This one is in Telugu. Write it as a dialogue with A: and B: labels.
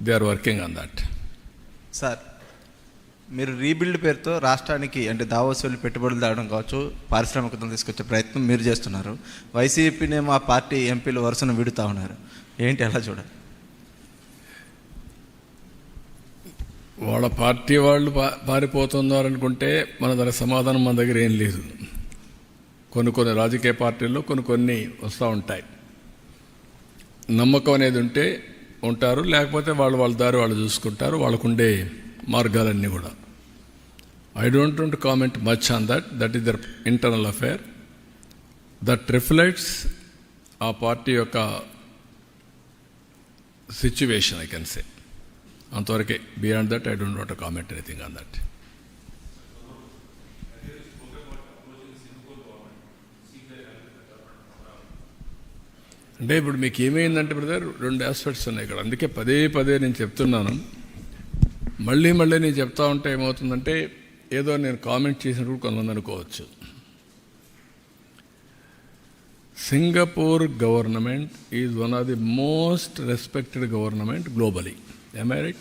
A: They are working on that.
B: Sir, మీరు రీబిల్డ్ పేరుతో రాష్ట్రానికి అంటే దావోస్ వెళ్ళి పెట్టుబడులు తేవడం కావచ్చు, పారిశ్రామికతను తీసుకొచ్చే ప్రయత్నం మీరు చేస్తున్నారు. వైసీపీనే మా పార్టీ ఎంపీలు వరుసను విడుతూ ఉన్నారు. ఏంటి ఎలా చూడాలి?
A: వాళ్ళ పార్టీ వాళ్ళు పారిపోతున్నారనుకుంటే మన దానికి సమాధానం మన దగ్గర ఏం లేదు. కొన్ని రాజకీయ పార్టీల్లో కొన్ని వస్తూ ఉంటాయి. నమ్మకం అనేది ఉంటే ఉంటారు, లేకపోతే వాళ్ళ దారి వాళ్ళు చూసుకుంటారు, వాళ్ళకుండే మార్గాలన్నీ కూడా. I don't want to comment much on that is there internal affair. That reflects ఆ పార్టీ యొక్క సిచ్యువేషన్, ఐ కెన్ సే. అంతవరకే. Beyond that I don't want to comment anything on that. అంటే ఇప్పుడు మీకు ఏమైందంటే బ్రదర్, 2 ఆస్పెక్ట్స్ ఉన్నాయి ఇక్కడ. అందుకే పదే నేను చెప్తున్నాను. మళ్ళీ నేను చెప్తా ఉంటే ఏమవుతుందంటే ఏదో నేను కామెంట్ చేసినప్పుడు కొంతమంది అనుకోవచ్చు. Singapore government is one of the most respected government globally. Am I right?